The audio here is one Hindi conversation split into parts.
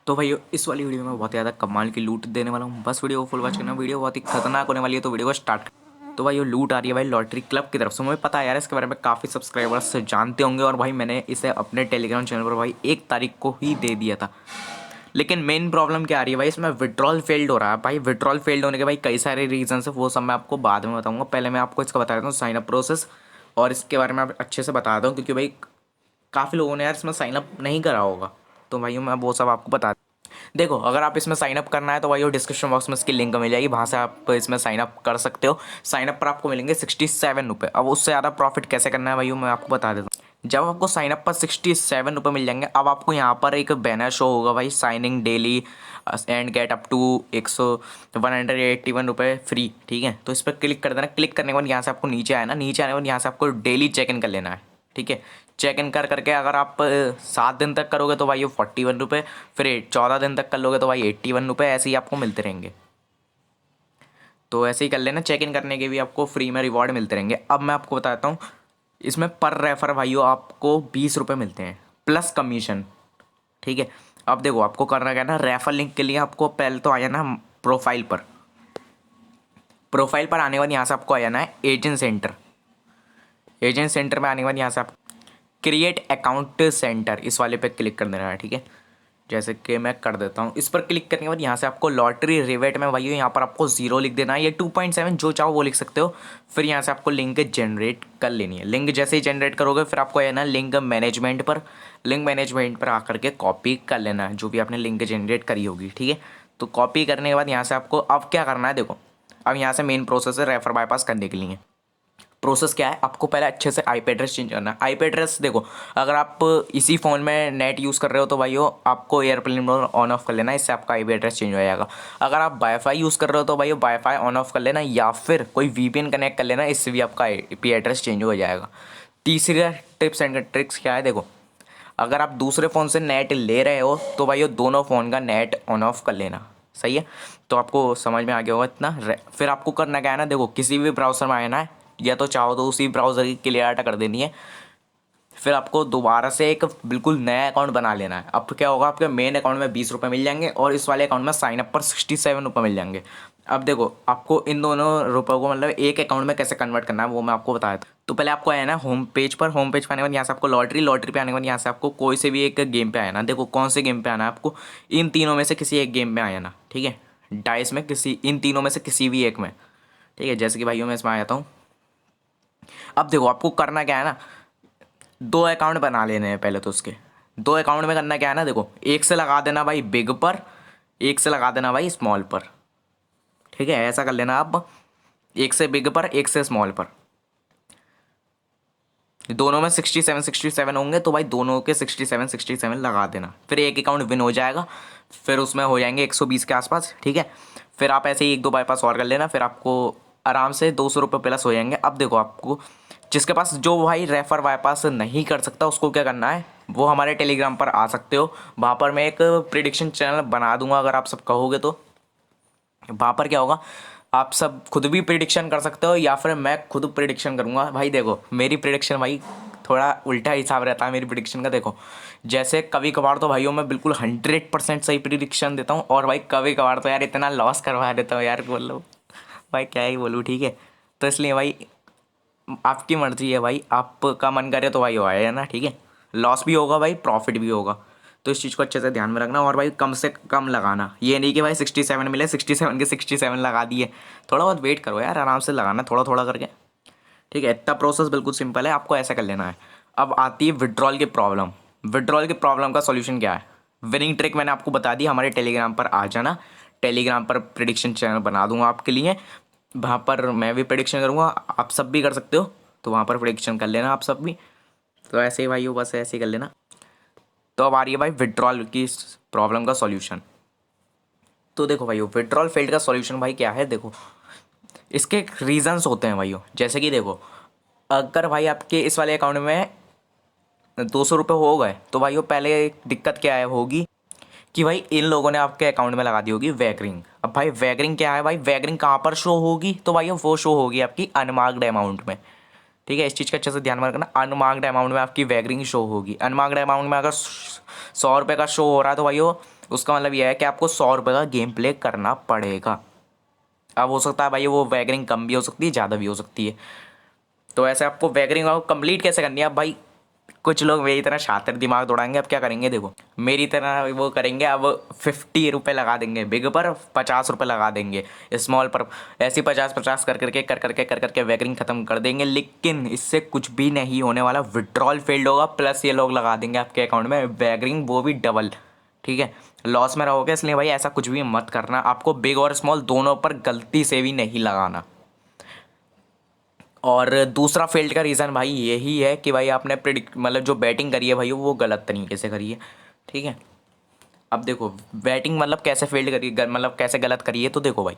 तो भाई इस वाली वीडियो में बहुत ज़्यादा कमाल की लूट देने वाला हूँ। बस वीडियो को फुल वॉच करना, वीडियो बहुत ही खतरनाक होने वाली है। तो वीडियो को स्टार्ट तो भाई ये लूट आ रही है भाई लॉटरी क्लब की तरफ से। मुझे पता है यार, इसके बारे में काफ़ी सब्सक्राइबर्स जानते होंगे। और भाई मैंने इसे अपने टेलीग्राम चैनल पर भाई 1 तारीख को ही दे दिया था। लेकिन मेन प्रॉब्लम क्या आ रही है भाई, इसमें विड्रॉल फेल्ड हो रहा है। भाई विड्रॉल फेल्ड होने के भाई कई सारे रीजन है, वो सब मैं आपको बाद में बताऊँगा। पहले मैं आपको इसका बता देता हूँ साइन अप प्रोसेस, और इसके बारे में आप अच्छे से बता दूँ, क्योंकि भाई काफ़ी लोगों ने यार इसमें साइन अप नहीं करा होगा। तो भाई मैं वो सब आपको बता देखो, अगर आप इसमें साइन अप करना है तो भाई वो डिस्क्रिप्शन बॉक्स में इसकी लिंक मिल जाएगी, वहाँ से आप इसमें साइन अप कर सकते हो। साइन अप पर आपको मिलेंगे 67 रुपये। अब उससे ज़्यादा प्रॉफिट कैसे करना है भाई मैं आपको बता देता हूँ। जब आपको साइन अप पर 67 रुपये मिल जाएंगे, अब आपको यहाँ पर एक बैनर शो होगा भाई, signing daily and get up to 181 रुपये फ्री। ठीक है, तो इस पर क्लिक कर देना। क्लिक करने के बाद यहाँ से आपको नीचे आया ना, नीचे आने के बाद यहाँ से आपको डेली चेक इन कर लेना है। ठीक है, चेक इन कर करके अगर आप 7 दिन तक करोगे तो भाई ये 41 रुपये, फिर 14 दिन तक कर लोगे तो भाई 81 रुपये, ऐसे ही आपको मिलते रहेंगे। तो ऐसे ही कर लेना, चेक इन करने के भी आपको फ्री में रिवॉर्ड मिलते रहेंगे। अब मैं आपको बताता हूँ, इसमें पर रेफर भाइयों आपको 20 रुपये मिलते हैं प्लस कमीशन। ठीक है, अब देखो आपको करना क्या है ना, रेफर लिंक के लिए आपको पहले तो आ जाना प्रोफाइल पर। प्रोफाइल पर आने के बाद यहाँ से आपको आ जाना है एजेंट सेंटर। एजेंट सेंटर में आने के बाद यहाँ से आप क्रिएट अकाउंट सेंटर, इस वाले पे क्लिक कर देना है। ठीक है, जैसे कि मैं कर देता हूँ। इस पर क्लिक करने के बाद यहाँ से आपको लॉटरी रिवेट में भाई यहाँ पर आपको 0 लिख देना है, ये 2.7 जो चाहो वो लिख सकते हो। फिर यहाँ से आपको लिंक जनरेट कर लेनी है। लिंक जैसे ही जनरेट करोगे फिर आपको है ना लिंक मैनेजमेंट पर, लिंक मैनेजमेंट पर आकर के कॉपी कर लेना है जो भी आपने लिंक जनरेट करी होगी। ठीक है, तो कॉपी करने के बाद यहाँ से आपको अब क्या करना है, देखो अब यहाँ से मेन प्रोसेस है रेफर बाईपास करने के लिए। प्रोसेस क्या है, आपको पहले अच्छे से आईपी एड्रेस चेंज करना है। आईपी एड्रेस देखो, अगर आप इसी फ़ोन में नेट यूज़ कर रहे हो तो भाई आपको एयरप्लेन मोड ऑन ऑफ कर लेना है, इससे आपका आईपी एड्रेस चेंज हो जाएगा। अगर आप वाईफाई यूज़ कर रहे हो तो भाई वाईफाई ऑन ऑफ कर लेना, या फिर कोई वीपीएन कनेक्ट कर लेना, इससे भी आपका आईपी एड्रेस चेंज हो जाएगा। तीसरा टिप्स एंड ट्रिक्स क्या है, देखो अगर आप दूसरे फ़ोन से नेट ले रहे हो तो भाई दोनों फ़ोन का नेट ऑन ऑफ कर लेना। सही है, तो आपको समझ में आ गया होगा इतना। फिर आपको करना क्या है ना, देखो किसी भी ब्राउज़र में आना है, या तो चाहो तो उसी ब्राउज़र की क्लियर डाटा कर देनी है। फिर आपको दोबारा से एक बिल्कुल नया अकाउंट बना लेना है। अब क्या होगा, आपके मेन अकाउंट में 20 रुपये मिल जाएंगे और इस वाले अकाउंट में साइन अप पर 67 रुपये मिल जाएंगे। अब देखो आपको इन दोनों रुपयों को मतलब एक अकाउंट में कैसे कन्वर्ट करना है वो मैं आपको बताया था। तो पहले आपको आया ना होम पेज पर, होम पेज पर आने के बाद यहाँ से आपको लॉटरी पे आने के बाद यहाँ से आपको कोई से भी एक गेम पे आया ना। देखो कौन से गेम पे आना है आपको, इन तीनों में से किसी एक गेम में आया ना। ठीक है, डाइस में किसी इन तीनों में से किसी भी एक में। ठीक है, जैसे कि भाइयों मैं इसमें आ जाता हूँ। अब देखो आपको करना क्या है ना, 2 अकाउंट बना लेने हैं पहले तो। उसके 2 अकाउंट में करना क्या है ना, देखो एक से लगा देना भाई बिग पर, एक से लगा देना भाई स्मॉल पर। ठीक है, ऐसा कर लेना आप, एक से बिग पर एक से स्मॉल पर। दोनों में 67 होंगे तो भाई दोनों के 67 लगा देना। फिर एक अकाउंट विन हो जाएगा, फिर उसमें हो जाएंगे 120 के आसपास। ठीक है, फिर आप ऐसे ही 1-2 बाईपास और कर लेना, फिर आपको आराम से 200 रुपये प्लस हो जाएंगे। अब देखो आपको जिसके पास जो भाई रेफर बाईपास नहीं कर सकता उसको क्या करना है, वो हमारे टेलीग्राम पर आ सकते हो। वहाँ पर मैं एक प्रिडिक्शन चैनल बना दूंगा अगर आप सब कहोगे तो। वहाँ पर क्या होगा, आप सब खुद भी प्रिडिक्शन कर सकते हो या फिर मैं खुद प्रिडिक्शन करूँगा। भाई देखो मेरी प्रिडिक्शन भाई थोड़ा उल्टा हिसाब रहता है मेरी प्रिडिक्शन का। देखो जैसे कभी कभार तो भाइयों मैं बिल्कुल 100% सही प्रिडिक्शन देता हूँ, और भाई कभी कभार तो यार इतना लॉस करवा देता हूँ यार, बोलो भाई क्या ही बोलूँ। ठीक है, तो इसलिए भाई आपकी मर्ज़ी है भाई, आपका मन करे तो भाई हो आए है ना। ठीक है, लॉस भी होगा भाई, प्रॉफिट भी होगा, तो इस चीज़ को अच्छे से ध्यान में रखना। और भाई कम से कम लगाना, ये नहीं कि भाई 67 मिले 67 के 67 लगा दिए। थोड़ा बहुत वेट करो यार, आराम से लगाना थोड़ा थोड़ा करके। ठीक है, इतना प्रोसेस बिल्कुल सिंपल है, आपको ऐसा कर लेना है। अब आती है विड्रॉल की प्रॉब्लम। विड्रॉल की प्रॉब्लम का सॉल्यूशन क्या है, विनिंग ट्रिक मैंने आपको बता दी। हमारे टेलीग्राम पर आ जाना, टेलीग्राम पर प्रिडिक्शन चैनल बना दूंगा आपके लिए। वहाँ पर मैं भी प्रिडिक्शन करूँगा, आप सब भी कर सकते हो, तो वहाँ पर प्रिडिक्शन कर लेना आप सब भी। तो ऐसे ही भाई हो, बस ऐसे ही कर लेना। तो अब आ रही है भाई विड्रॉल की प्रॉब्लम का सॉल्यूशन। तो देखो भाई विड्रॉल फेल्ड का सॉल्यूशन भाई क्या है, देखो इसके रीजंस होते हैं भाइयों। जैसे कि देखो अगर भाई आपके इस वाले अकाउंट में 200 रुपये हो गए तो भाइयों पहले दिक्कत क्या है होगी कि भाई इन लोगों ने आपके अकाउंट में लगा दी होगी वैगरिंग। अब भाई वैगरिंग क्या है, भाई वैगरिंग कहाँ पर शो होगी, तो भाई वो शो होगी आपकी अनमार्क्ड अमाउंट में। ठीक है, इस चीज़ का अच्छे से ध्यान में रखना। अनमार्क्ड अमाउंट में आपकी वैगरिंग शो होगी। अनमार्क्ड अमाउंट में अगर 100 रुपये का शो हो रहा है तो भाई उसका मतलब यह है कि आपको 100 रुपये का गेम प्ले करना पड़ेगा। अब हो सकता है भाई वो वैगरिंग कम भी हो सकती है, ज़्यादा भी हो सकती है। तो ऐसे आपको वैगरिंग कंप्लीट कैसे करनी है? अब भाई कुछ लोग मेरी तरह शातिर दिमाग दौड़ाएंगे। अब क्या करेंगे देखो, मेरी तरह वो करेंगे, अब 50 रुपये लगा देंगे बिग पर, 50 रुपये लगा देंगे स्मॉल पर, ऐसे 50-50 कर करके वैगरिंग खत्म कर देंगे। लेकिन इससे कुछ भी नहीं होने वाला, विड्रॉल फेल्ड होगा, प्लस ये लोग लगा देंगे आपके अकाउंट में वैगरिंग, वो भी डबल। ठीक है, लॉस में रहोगे। इसलिए भाई ऐसा कुछ भी मत करना। आपको बिग और स्मॉल दोनों पर गलती से भी नहीं लगाना। और दूसरा फेल्ड का रीज़न भाई यही है कि भाई आपने प्रिडिक्ट मतलब जो बैटिंग करी है भाई वो गलत तरीके से करी है। ठीक है, अब देखो बैटिंग मतलब कैसे फेल्ड करी, मतलब कैसे गलत करी है। तो देखो भाई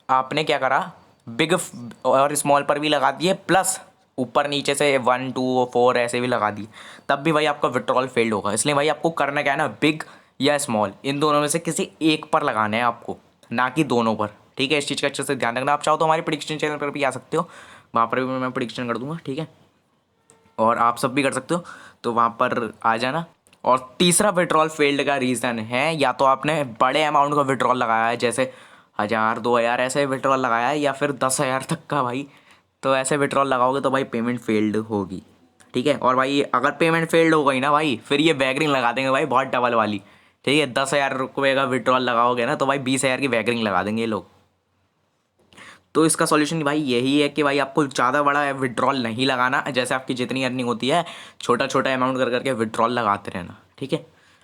आपने क्या करा, बिग और स्मॉल पर भी लगा दिए, प्लस ऊपर नीचे से 1 2 4 ऐसे भी लगा दिए, तब भी भाई आपका विड्रॉल फेल्ड होगा। इसलिए भाई आपको करना क्या है ना, बिग या स्मॉल इन दोनों में से किसी एक पर लगाना है आपको, ना कि दोनों पर। ठीक है, इस चीज़ का अच्छे से ध्यान रखना। आप चाहो तो हमारे प्रेडिक्शन चैनल पर भी आ सकते हो, वहाँ पर भी मैं प्रेडिक्शन कर दूंगा। ठीक है, और आप सब भी कर सकते हो, तो वहाँ पर आ जाना। और तीसरा विड्रॉल फेल्ड का रीज़न है, या तो आपने बड़े अमाउंट का विड्रॉल लगाया है, जैसे 1000 2000 ऐसे विड्रॉल लगाया है, या फिर 10,000 तक का भाई, तो ऐसे विड्रॉल लगाओगे तो भाई पेमेंट फेल्ड होगी। ठीक है, और भाई अगर पेमेंट फेल्ड हो गई ना भाई, फिर ये वैगरिंग लगा देंगे भाई बहुत डबल वाली। ठीक है, 10,000 रुपये का विड्रॉल लगाओगे ना तो भाई 20,000 की वैगरिंग लगा देंगे ये लोग। तो इसका सॉल्यूशन भाई यही है कि भाई आपको ज़्यादा बड़ा विड्रॉल नहीं लगाना। जैसे आपकी जितनी अर्निंग होती है छोटा छोटा अमाउंट कर करके विड्रॉल लगाते रहना। ठीक है,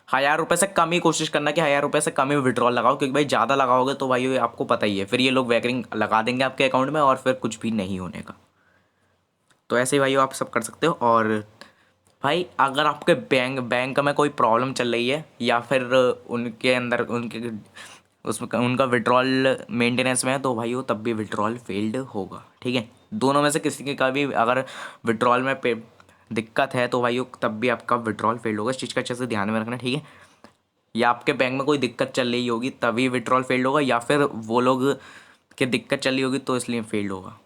1,000 रुपये से कम ही कोशिश करना कि 1,000 रुपये से कम ही विड्रॉल लगाओ, क्योंकि भाई ज़्यादा लगाओगे तो भाई ये आपको पता ही है, फिर ये लोग वैगरिंग लगा देंगे आपके अकाउंट में और फिर कुछ भी नहीं होने का। तो ऐसे ही भाई आप सब कर सकते हो। और भाई अगर आपके बैंक में कोई प्रॉब्लम चल रही है, या फिर उनके अंदर उनके उसमें उनका विड्रॉल मेंटेनेंस में है, तो भाई वो तब भी विड्रॉल फेल्ड होगा। ठीक है, दोनों में से किसी के का भी अगर विड्रॉल में दिक्कत है तो भाई वो तब भी आपका विड्रॉल फेल्ड होगा। इस चीज़ का अच्छे से ध्यान में रखना। ठीक है, या आपके बैंक में कोई दिक्कत चल रही होगी तभी विड्रॉल फेल्ड होगा, या फिर वो लोग की दिक्कत चल रही होगी तो इसलिए फेल्ड होगा।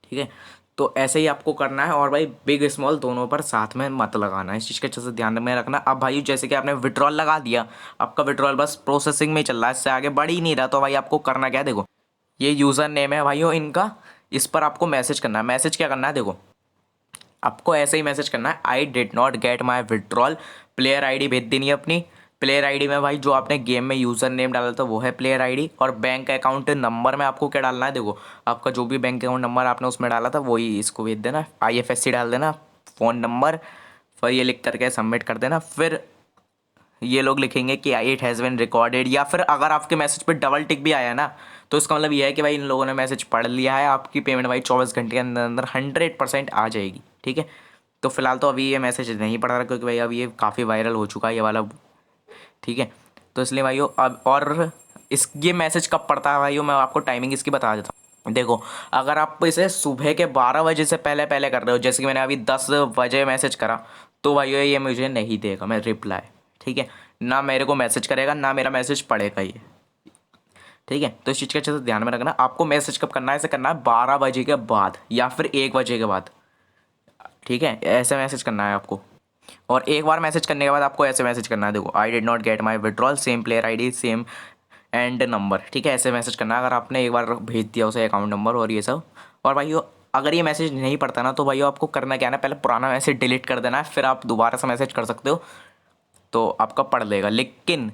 ठीक है, तो ऐसे ही आपको करना है। और भाई बिग स्मॉल दोनों पर साथ में मत लगाना है, इस चीज़ के अच्छे से ध्यान में रखना। अब भाई जैसे कि आपने विड्रॉल लगा दिया, आपका विड्रॉल बस प्रोसेसिंग में ही चल रहा है, इससे आगे बढ़ ही नहीं रहा, तो भाई आपको करना क्या है, देखो ये यूज़र नेम है भाइयों इनका, इस पर आपको मैसेज करना है। मैसेज क्या करना है, देखो आपको ऐसे ही मैसेज करना है, I did not get my withdrawal, player ID भेज देनी है अपनी। प्लेयर आईडी में भाई जो आपने गेम में यूज़र नेम डाला था वो है प्लेयर आईडी, और बैंक अकाउंट नंबर में आपको क्या डालना है, देखो आपका जो भी बैंक अकाउंट नंबर आपने उसमें डाला था वही इसको भेज देना, IFSC डाल देना, फ़ोन नंबर, फिर ये लिख करके सबमिट कर देना। फिर ये लोग लिखेंगे कि इट हैज़ बिन रिकॉर्डेड, या फिर अगर आपके मैसेज पे डबल टिक भी आया ना तो इसका मतलब ये है कि भाई इन लोगों ने मैसेज पढ़ लिया है, आपकी पेमेंट भाई 24 घंटे के अंदर अंदर 100% आ जाएगी। ठीक है, तो फिलहाल तो अभी ये मैसेज नहीं पढ़ रहा, क्योंकि भाई अब ये काफ़ी वायरल हो चुका है ये वाला। ठीक है, तो इसलिए भाइयों अब और ये मैसेज कब पढ़ता है भाइयों, मैं आपको टाइमिंग इसकी बता देता हूँ। देखो अगर आप इसे सुबह के 12 बजे से पहले पहले कर रहे हो, जैसे कि मैंने अभी 10 बजे मैसेज करा, तो भाइयों ये मुझे नहीं देगा मैं रिप्लाई। ठीक है, ना मेरे को मैसेज करेगा, ना मेरा मैसेज पढ़ेगा ये। ठीक है, तो इस चीज़ का अच्छे से ध्यान में रखना। आपको मैसेज कब करना है, इसे करना है 12 बजे के बाद या फिर 1 बजे के बाद। ठीक है, ऐसे मैसेज करना है आपको। और एक बार मैसेज करने के बाद आपको ऐसे मैसेज करना है, देखो I did not get my withdrawal, same player ID same and number. ठीक है, ऐसे मैसेज करना है अगर आपने एक बार भेज दिया उसे अकाउंट नंबर और ये सब। और भाई अगर ये मैसेज नहीं पड़ता ना तो भाई आपको करना क्या है ना, पहले पुराना मैसेज डिलीट कर देना है, फिर आप दोबारा से मैसेज कर सकते हो, तो आपका पढ़ लेगा। लेकिन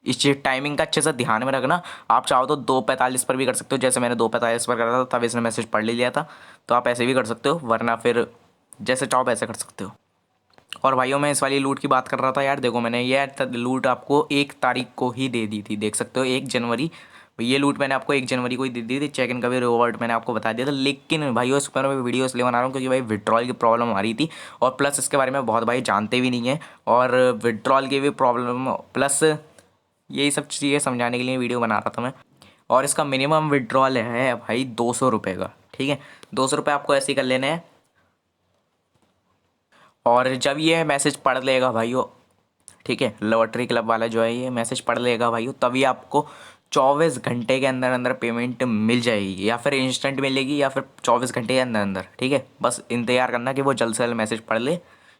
इस चीज़ टाइमिंग का अच्छे से ध्यान में रखना। आप चाहो तो 2:45 पर भी कर सकते हो, जैसे मैंने 2:45 पर करा था तब इसने मैसेज पढ़ लिया था, तो आप ऐसे भी कर सकते हो, वरना फिर जैसे चाहो वैसे कर सकते हो। और भाइयों मैं इस वाली लूट की बात कर रहा था यार, देखो मैंने ये लूट आपको 1 तारीख को ही दे दी थी, देख सकते हो 1 जनवरी। ये लूट मैंने आपको 1 जनवरी को ही दे दी थी। चेक इन का भी रिवॉर्ड मैंने आपको बता दिया था। लेकिन भाइयों इस पर मैं वीडियो इसलिए बना रहा हूँ क्योंकि भाई विड्रॉल की प्रॉब्लम आ रही थी, और प्लस इसके बारे में बहुत भाई जानते भी नहीं है, और विड्रॉल की भी प्रॉब्लम, प्लस यही सब चीज़ें समझाने के लिए वीडियो बना रहा था मैं। और इसका मिनिमम विड्रॉल है भाई 200 रुपये का। ठीक है, 200 रुपये आपको ऐसे ही कर लेने हैं। और जब ये मैसेज पढ़ लेगा भाइयों, ठीक है, लॉटरी क्लब वाला जो है ये मैसेज पढ़ लेगा भाइयों, तभी आपको 24 घंटे के अंदर अंदर पेमेंट मिल जाएगी, या फिर इंस्टेंट मिलेगी या फिर 24 घंटे के अंदर अंदर। ठीक है, बस इंतज़ार करना कि वो जल्द से जल्द मैसेज पढ़ ले।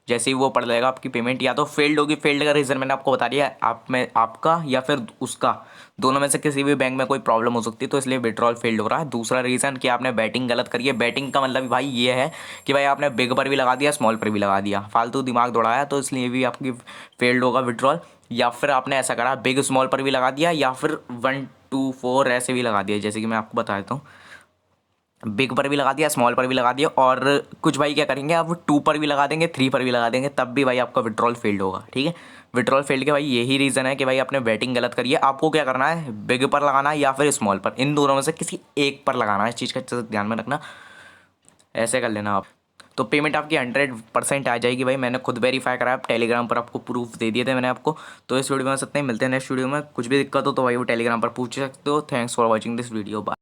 जैसे ही वो पढ़ लेगा आपकी पेमेंट या तो फेल्ड होगी। फेल्ड का रीज़न मैंने आपको बता दिया, आप में आपका या फिर उसका, दोनों में से किसी भी बैंक में कोई प्रॉब्लम हो सकती है, तो इसलिए विड्रॉल फेल्ड हो रहा है। दूसरा रीज़न कि आपने बैटिंग गलत करी है। बैटिंग का मतलब भाई ये है कि भाई आपने बिग पर भी लगा दिया, स्मॉल पर भी लगा दिया, फालतू दिमाग दौड़ाया, तो इसलिए भी आपकी फेल्ड होगा विड्रॉल। या फिर आपने ऐसा करा बिग स्मॉल पर भी लगा दिया, या फिर 1 2 4 ऐसे भी लगा दिया। जैसे कि मैं आपको बता देता हूँ, बिग पर भी लगा दिया, स्मॉल पर भी लगा दिया, और कुछ भाई क्या करेंगे, आप 2 पर भी लगा देंगे, 3 पर भी लगा देंगे, तब भी भाई आपका विड्रॉल फेल्ड होगा। ठीक है, विड्रॉल फेल्ड के भाई यही रीज़न है कि भाई आपने बैटिंग गलत करी है। आपको क्या करना है, बिग पर लगाना है या फिर स्मॉल पर, इन दोनों में से किसी एक पर लगाना है। इस चीज़ का अच्छे से ध्यान में रखना, ऐसे कर लेना आप। तो पेमेंट आपकी 100% आ जाएगी भाई। मैंने खुद वेरीफाई करा, आप टेलीग्राम पर आपको प्रूफ दे दिए थे मैंने आपको। तो इस वीडियो में सत्ते ही मिलते हैं नेक्स्ट वीडियो में। कुछ भी दिक्कत हो तो भाई वो टेलीग्राम पर पूछ सकते हो। Thanks for watching this video, bye.